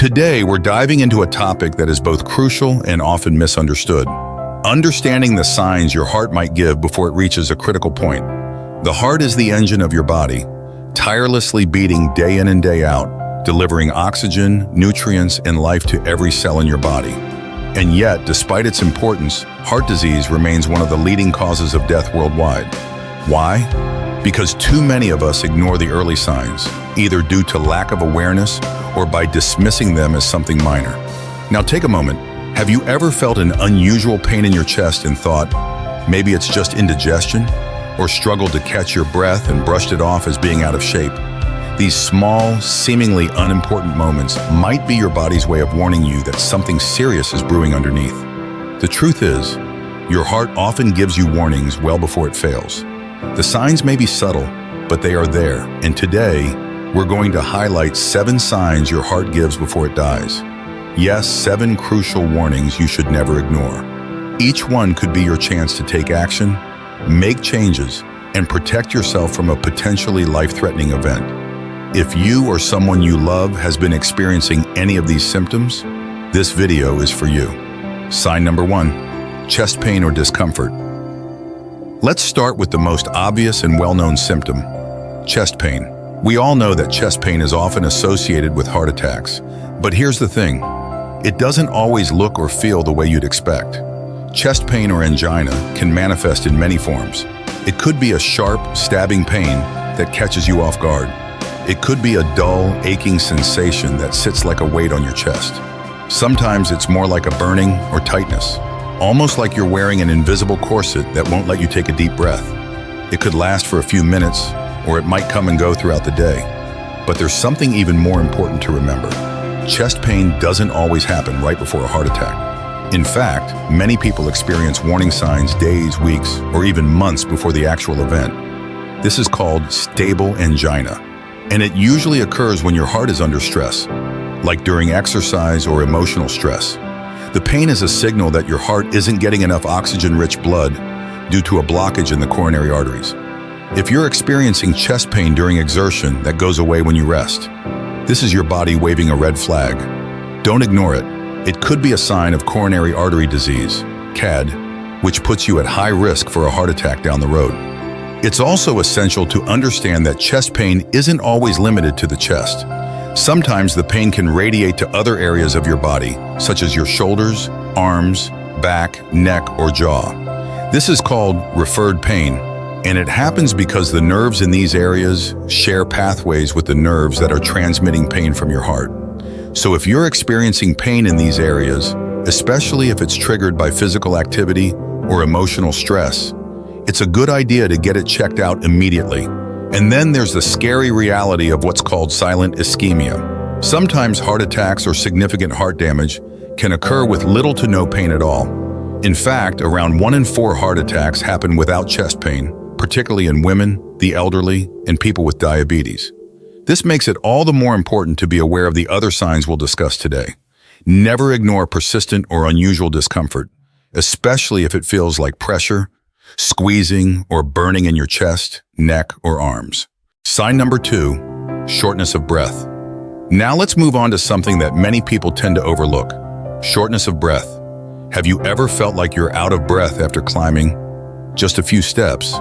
Today, we're diving into a topic that is both crucial and often misunderstood. Understanding the signs your heart might give before it reaches a critical point. The heart is the engine of your body, tirelessly beating day in and day out, delivering oxygen, nutrients, and life to every cell in your body. And yet, despite its importance, heart disease remains one of the leading causes of death worldwide. Why? Because too many of us ignore the early signs, either due to lack of awareness or by dismissing them as something minor. Now take a moment. Have you ever felt an unusual pain in your chest and thought, maybe it's just indigestion? Or struggled to catch your breath and brushed it off as being out of shape? These small, seemingly unimportant moments might be your body's way of warning you that something serious is brewing underneath. The truth is, your heart often gives you warnings well before it fails. The signs may be subtle, but they are there, and today, we're going to highlight 7 signs your heart gives before it dies. Yes, 7 crucial warnings you should never ignore. Each one could be your chance to take action, make changes, and protect yourself from a potentially life-threatening event. If you or someone you love has been experiencing any of these symptoms, this video is for you. Sign number 1, chest pain or discomfort. Let's start with the most obvious and well-known symptom, chest pain. We all know that chest pain is often associated with heart attacks, but here's the thing. It doesn't always look or feel the way you'd expect. Chest pain or angina can manifest in many forms. It could be a sharp, stabbing pain that catches you off guard. It could be a dull, aching sensation that sits like a weight on your chest. Sometimes it's more like a burning or tightness, almost like you're wearing an invisible corset that won't let you take a deep breath. It could last for a few minutes, or it might come and go throughout the day. But there's something even more important to remember. Chest pain doesn't always happen right before a heart attack. In fact, many people experience warning signs days, weeks, or even months before the actual event. This is called stable angina, and it usually occurs when your heart is under stress, like during exercise or emotional stress. The pain is a signal that your heart isn't getting enough oxygen-rich blood due to a blockage in the coronary arteries. If you're experiencing chest pain during exertion that goes away when you rest, this is your body waving a red flag. Don't ignore it. It could be a sign of coronary artery disease, CAD, which puts you at high risk for a heart attack down the road. It's also essential to understand that chest pain isn't always limited to the chest. Sometimes the pain can radiate to other areas of your body, such as your shoulders, arms, back, neck, or jaw. This is called referred pain, and it happens because the nerves in these areas share pathways with the nerves that are transmitting pain from your heart. So if you're experiencing pain in these areas, especially if it's triggered by physical activity or emotional stress, it's a good idea to get it checked out immediately. And then there's the scary reality of what's called silent ischemia. Sometimes heart attacks or significant heart damage can occur with little to no pain at all. In fact, around 1 in 4 heart attacks happen without chest pain, particularly in women, the elderly, and people with diabetes. This makes it all the more important to be aware of the other signs we'll discuss today. Never ignore persistent or unusual discomfort, especially if it feels like pressure, squeezing, or burning in your chest, neck, or arms. Sign number 2, shortness of breath. Now let's move on to something that many people tend to overlook, shortness of breath. Have you ever felt like you're out of breath after climbing just a few steps,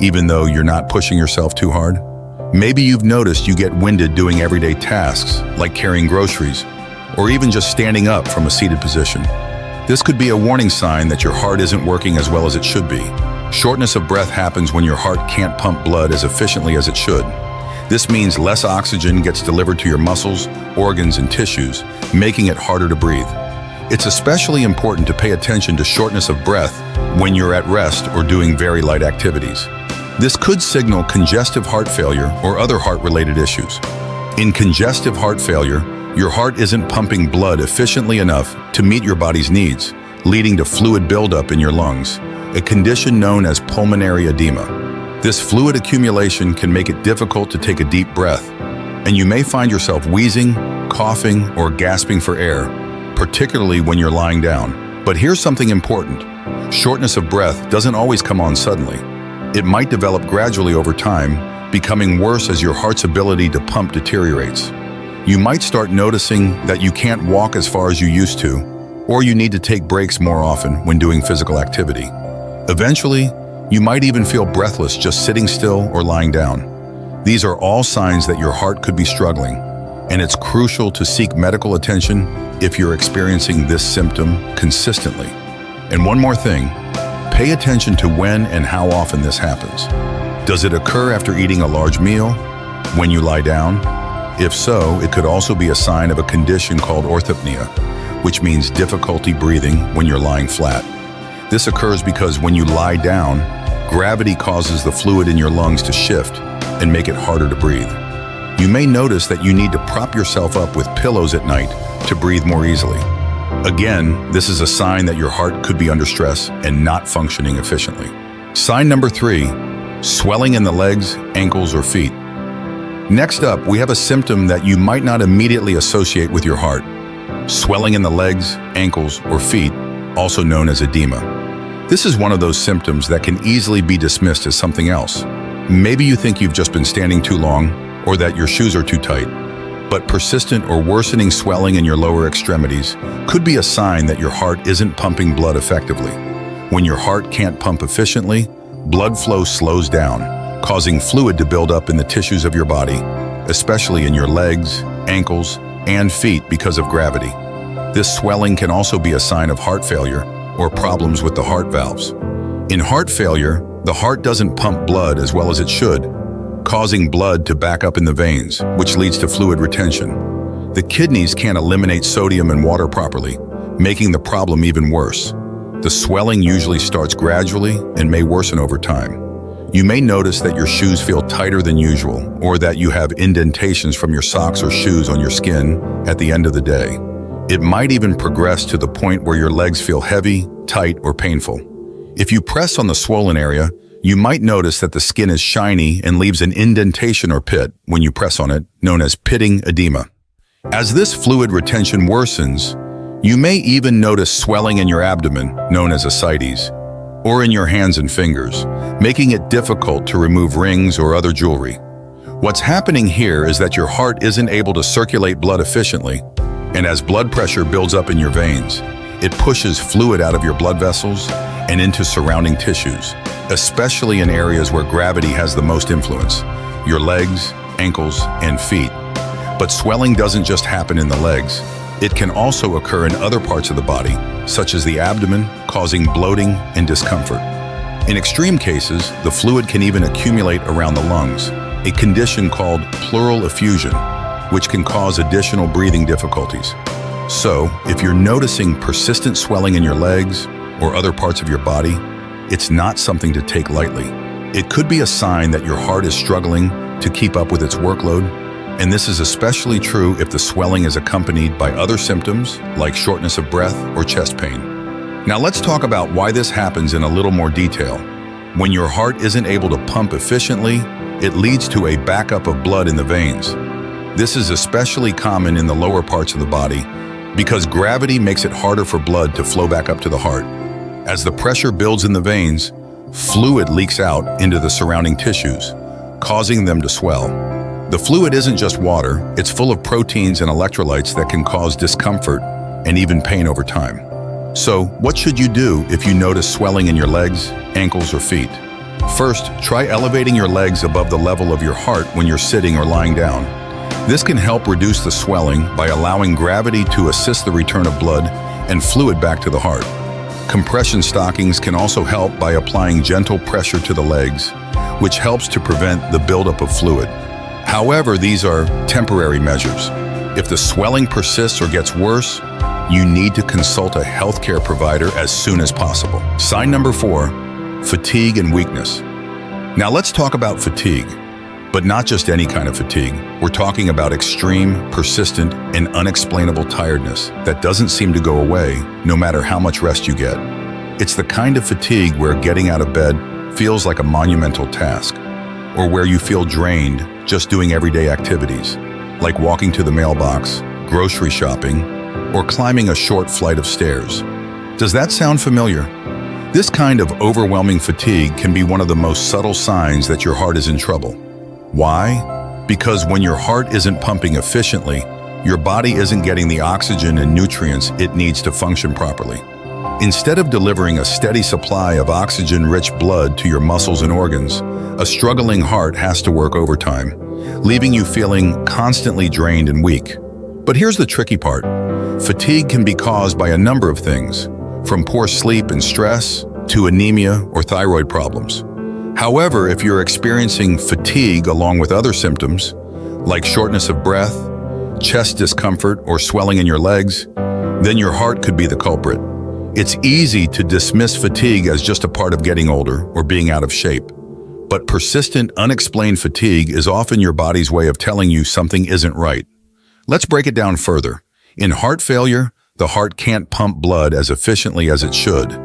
even though you're not pushing yourself too hard? Maybe you've noticed you get winded doing everyday tasks, like carrying groceries, or even just standing up from a seated position. This could be a warning sign that your heart isn't working as well as it should be. Shortness of breath happens when your heart can't pump blood as efficiently as it should. This means less oxygen gets delivered to your muscles, organs, and tissues, making it harder to breathe. It's especially important to pay attention to shortness of breath when you're at rest or doing very light activities. This could signal congestive heart failure or other heart-related issues. In congestive heart failure, your heart isn't pumping blood efficiently enough to meet your body's needs, leading to fluid buildup in your lungs, a condition known as pulmonary edema. This fluid accumulation can make it difficult to take a deep breath, and you may find yourself wheezing, coughing, or gasping for air, particularly when you're lying down. But here's something important. Shortness of breath doesn't always come on suddenly. It might develop gradually over time, becoming worse as your heart's ability to pump deteriorates. You might start noticing that you can't walk as far as you used to, or you need to take breaks more often when doing physical activity. Eventually, you might even feel breathless just sitting still or lying down. These are all signs that your heart could be struggling, and it's crucial to seek medical attention if you're experiencing this symptom consistently. And one more thing, pay attention to when and how often this happens. Does it occur after eating a large meal? When you lie down? If so, it could also be a sign of a condition called orthopnea, which means difficulty breathing when you're lying flat. This occurs because when you lie down, gravity causes the fluid in your lungs to shift and make it harder to breathe. You may notice that you need to prop yourself up with pillows at night to breathe more easily. Again, this is a sign that your heart could be under stress and not functioning efficiently. Sign number 3, swelling in the legs, ankles, or feet. Next up, we have a symptom that you might not immediately associate with your heart. Swelling in the legs, ankles, or feet, also known as edema. This is one of those symptoms that can easily be dismissed as something else. Maybe you think you've just been standing too long, or that your shoes are too tight. But persistent or worsening swelling in your lower extremities could be a sign that your heart isn't pumping blood effectively. When your heart can't pump efficiently, blood flow slows down, causing fluid to build up in the tissues of your body, especially in your legs, ankles, and feet because of gravity. This swelling can also be a sign of heart failure or problems with the heart valves. In heart failure, the heart doesn't pump blood as well as it should, causing blood to back up in the veins, which leads to fluid retention. The kidneys can't eliminate sodium and water properly, making the problem even worse. The swelling usually starts gradually and may worsen over time. You may notice that your shoes feel tighter than usual, or that you have indentations from your socks or shoes on your skin at the end of the day. It might even progress to the point where your legs feel heavy, tight, or painful. If you press on the swollen area, you might notice that the skin is shiny and leaves an indentation or pit when you press on it, known as pitting edema. As this fluid retention worsens, you may even notice swelling in your abdomen, known as ascites, or in your hands and fingers, making it difficult to remove rings or other jewelry. What's happening here is that your heart isn't able to circulate blood efficiently, and as blood pressure builds up in your veins, it pushes fluid out of your blood vessels and into surrounding tissues, especially in areas where gravity has the most influence, your legs, ankles, and feet. But swelling doesn't just happen in the legs. It can also occur in other parts of the body, such as the abdomen, causing bloating and discomfort. In extreme cases, the fluid can even accumulate around the lungs, a condition called pleural effusion, which can cause additional breathing difficulties. So, if you're noticing persistent swelling in your legs or other parts of your body, it's not something to take lightly. It could be a sign that your heart is struggling to keep up with its workload, and this is especially true if the swelling is accompanied by other symptoms like shortness of breath or chest pain. Now let's talk about why this happens in a little more detail. When your heart isn't able to pump efficiently, it leads to a backup of blood in the veins. This is especially common in the lower parts of the body because gravity makes it harder for blood to flow back up to the heart. As the pressure builds in the veins, fluid leaks out into the surrounding tissues, causing them to swell. The fluid isn't just water, it's full of proteins and electrolytes that can cause discomfort and even pain over time. So, what should you do if you notice swelling in your legs, ankles, or feet? First, try elevating your legs above the level of your heart when you're sitting or lying down. This can help reduce the swelling by allowing gravity to assist the return of blood and fluid back to the heart. Compression stockings can also help by applying gentle pressure to the legs, which helps to prevent the buildup of fluid. However, these are temporary measures. If the swelling persists or gets worse, you need to consult a healthcare provider as soon as possible. Sign number 4, fatigue and weakness. Now let's talk about fatigue, but not just any kind of fatigue. We're talking about extreme, persistent, and unexplainable tiredness that doesn't seem to go away no matter how much rest you get. It's the kind of fatigue where getting out of bed feels like a monumental task, or where you feel drained just doing everyday activities, like walking to the mailbox, grocery shopping, or climbing a short flight of stairs. Does that sound familiar? This kind of overwhelming fatigue can be one of the most subtle signs that your heart is in trouble. Why? Because when your heart isn't pumping efficiently, your body isn't getting the oxygen and nutrients it needs to function properly. Instead of delivering a steady supply of oxygen-rich blood to your muscles and organs, a struggling heart has to work overtime, leaving you feeling constantly drained and weak. But here's the tricky part. Fatigue can be caused by a number of things, from poor sleep and stress to anemia or thyroid problems. However, if you're experiencing fatigue along with other symptoms, like shortness of breath, chest discomfort, or swelling in your legs, then your heart could be the culprit. It's easy to dismiss fatigue as just a part of getting older or being out of shape. But persistent, unexplained fatigue is often your body's way of telling you something isn't right. Let's break it down further. In heart failure, the heart can't pump blood as efficiently as it should,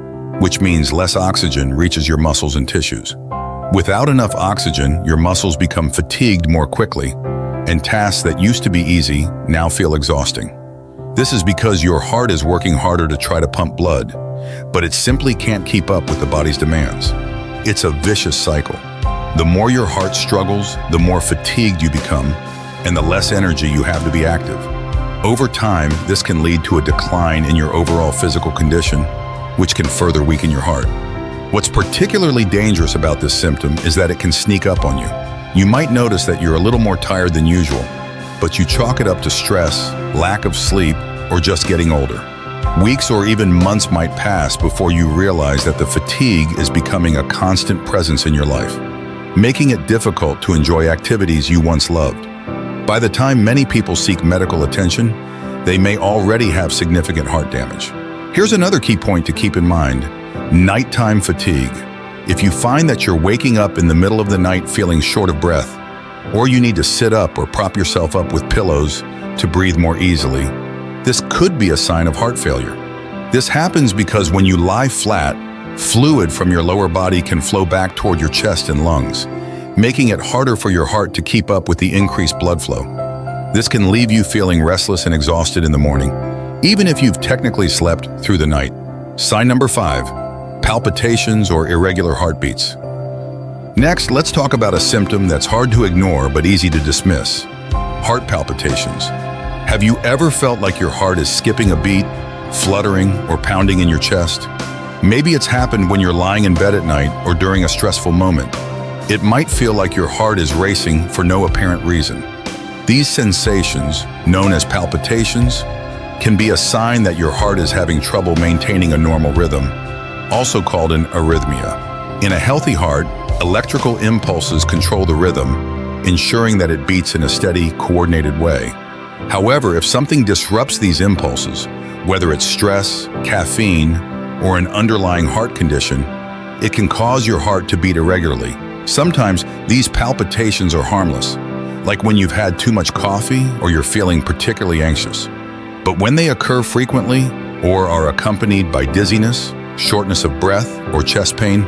which means less oxygen reaches your muscles and tissues. Without enough oxygen, your muscles become fatigued more quickly, and tasks that used to be easy now feel exhausting. This is because your heart is working harder to try to pump blood, but it simply can't keep up with the body's demands. It's a vicious cycle. The more your heart struggles, the more fatigued you become, and the less energy you have to be active. Over time, this can lead to a decline in your overall physical condition, which can further weaken your heart. What's particularly dangerous about this symptom is that it can sneak up on you. You might notice that you're a little more tired than usual, but you chalk it up to stress, lack of sleep, or just getting older. Weeks or even months might pass before you realize that the fatigue is becoming a constant presence in your life, making it difficult to enjoy activities you once loved. By the time many people seek medical attention, they may already have significant heart damage. Here's another key point to keep in mind: nighttime fatigue. If you find that you're waking up in the middle of the night feeling short of breath, or you need to sit up or prop yourself up with pillows to breathe more easily, this could be a sign of heart failure. This happens because when you lie flat, fluid from your lower body can flow back toward your chest and lungs, making it harder for your heart to keep up with the increased blood flow. This can leave you feeling restless and exhausted in the morning, even if you've technically slept through the night. Sign number 5, palpitations or irregular heartbeats. Next, let's talk about a symptom that's hard to ignore but easy to dismiss: heart palpitations. Have you ever felt like your heart is skipping a beat, fluttering, or pounding in your chest? Maybe it's happened when you're lying in bed at night or during a stressful moment. It might feel like your heart is racing for no apparent reason. These sensations, known as palpitations, can be a sign that your heart is having trouble maintaining a normal rhythm, also called an arrhythmia. In a healthy heart, electrical impulses control the rhythm, ensuring that it beats in a steady, coordinated way. However, if something disrupts these impulses, whether it's stress, caffeine, or an underlying heart condition, it can cause your heart to beat irregularly. Sometimes these palpitations are harmless, like when you've had too much coffee or you're feeling particularly anxious. But when they occur frequently or are accompanied by dizziness, shortness of breath, or chest pain,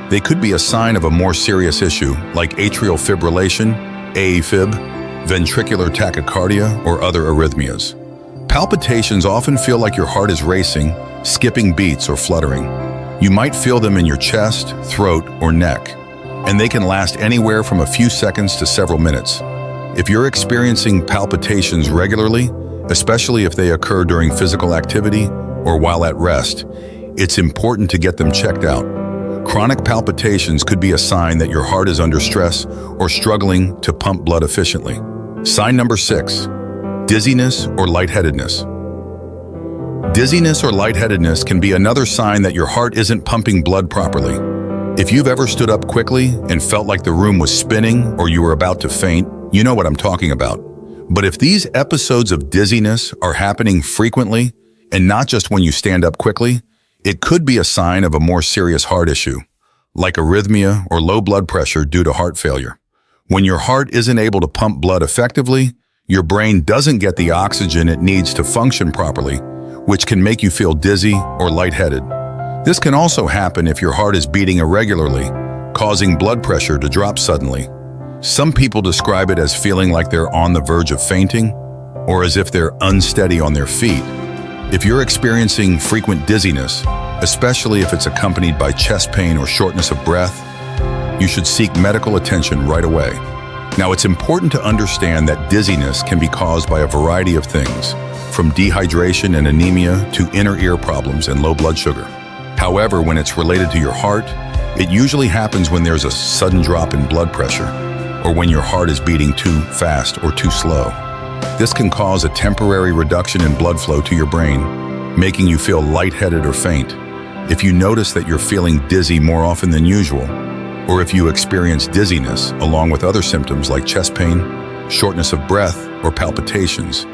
they could be a sign of a more serious issue like atrial fibrillation, AFib, ventricular tachycardia, or other arrhythmias. Palpitations often feel like your heart is racing, skipping beats, or fluttering. You might feel them in your chest, throat, or neck, and they can last anywhere from a few seconds to several minutes. If you're experiencing palpitations regularly, especially if they occur during physical activity or while at rest, it's important to get them checked out. Chronic palpitations could be a sign that your heart is under stress or struggling to pump blood efficiently. Sign number 6, dizziness or lightheadedness. Dizziness or lightheadedness can be another sign that your heart isn't pumping blood properly. If you've ever stood up quickly and felt like the room was spinning or you were about to faint, you know what I'm talking about. But if these episodes of dizziness are happening frequently and not just when you stand up quickly, it could be a sign of a more serious heart issue, like arrhythmia or low blood pressure due to heart failure. When your heart isn't able to pump blood effectively, your brain doesn't get the oxygen it needs to function properly, which can make you feel dizzy or lightheaded. This can also happen if your heart is beating irregularly, causing blood pressure to drop suddenly. Some people describe it as feeling like they're on the verge of fainting, or as if they're unsteady on their feet. If you're experiencing frequent dizziness, especially if it's accompanied by chest pain or shortness of breath, you should seek medical attention right away. Now, it's important to understand that dizziness can be caused by a variety of things, from dehydration and anemia to inner ear problems and low blood sugar. However, when it's related to your heart, it usually happens when there's a sudden drop in blood pressure, or when your heart is beating too fast or too slow. This can cause a temporary reduction in blood flow to your brain, making you feel lightheaded or faint. If you notice that you're feeling dizzy more often than usual, or if you experience dizziness along with other symptoms like chest pain, shortness of breath, or palpitations,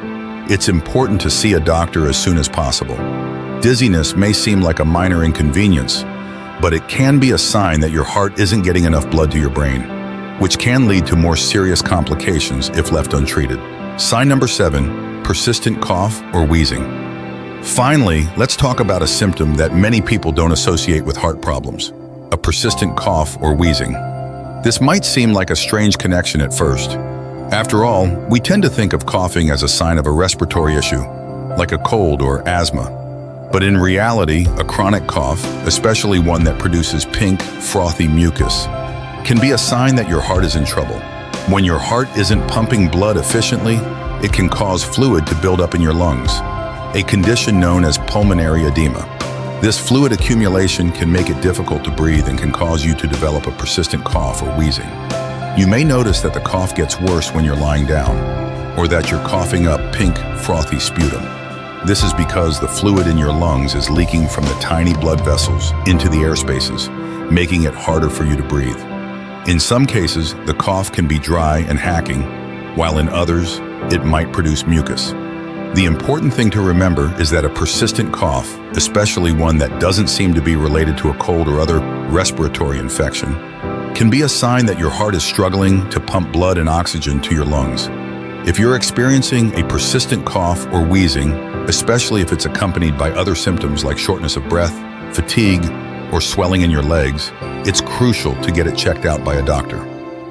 it's important to see a doctor as soon as possible. Dizziness may seem like a minor inconvenience, but it can be a sign that your heart isn't getting enough blood to your brain, which can lead to more serious complications if left untreated. Sign number 7, persistent cough or wheezing. Finally, let's talk about a symptom that many people don't associate with heart problems: a persistent cough or wheezing. This might seem like a strange connection at first. After all, we tend to think of coughing as a sign of a respiratory issue, like a cold or asthma. But in reality, a chronic cough, especially one that produces pink, frothy mucus, can be a sign that your heart is in trouble. When your heart isn't pumping blood efficiently, it can cause fluid to build up in your lungs, a condition known as pulmonary edema. This fluid accumulation can make it difficult to breathe and can cause you to develop a persistent cough or wheezing. You may notice that the cough gets worse when you're lying down, or that you're coughing up pink, frothy sputum. This is because the fluid in your lungs is leaking from the tiny blood vessels into the air spaces, making it harder for you to breathe. In some cases, the cough can be dry and hacking, while in others, it might produce mucus. The important thing to remember is that a persistent cough, especially one that doesn't seem to be related to a cold or other respiratory infection, can be a sign that your heart is struggling to pump blood and oxygen to your lungs. If you're experiencing a persistent cough or wheezing, especially if it's accompanied by other symptoms like shortness of breath, fatigue, or swelling in your legs, it's crucial to get it checked out by a doctor.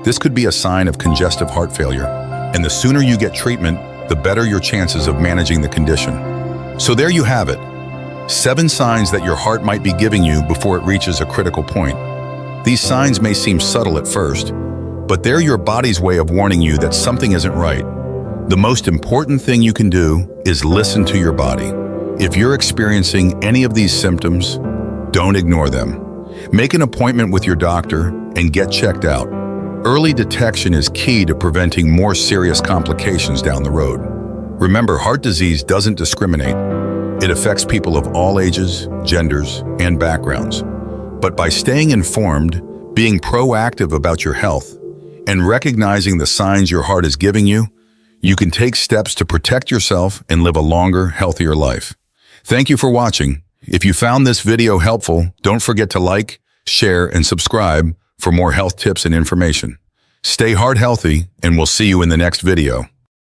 This could be a sign of congestive heart failure, and the sooner you get treatment, the better your chances of managing the condition. So there you have it, 7 signs that your heart might be giving you before it reaches a critical point. These signs may seem subtle at first, but they're your body's way of warning you that something isn't right. The most important thing you can do is listen to your body. If you're experiencing any of these symptoms, don't ignore them. Make an appointment with your doctor and get checked out. Early detection is key to preventing more serious complications down the road. Remember, heart disease doesn't discriminate. It affects people of all ages, genders, and backgrounds. But by staying informed, being proactive about your health, and recognizing the signs your heart is giving you, you can take steps to protect yourself and live a longer, healthier life. Thank you for watching. If you found this video helpful, don't forget to like, share, and subscribe for more health tips and information. Stay heart healthy, and we'll see you in the next video.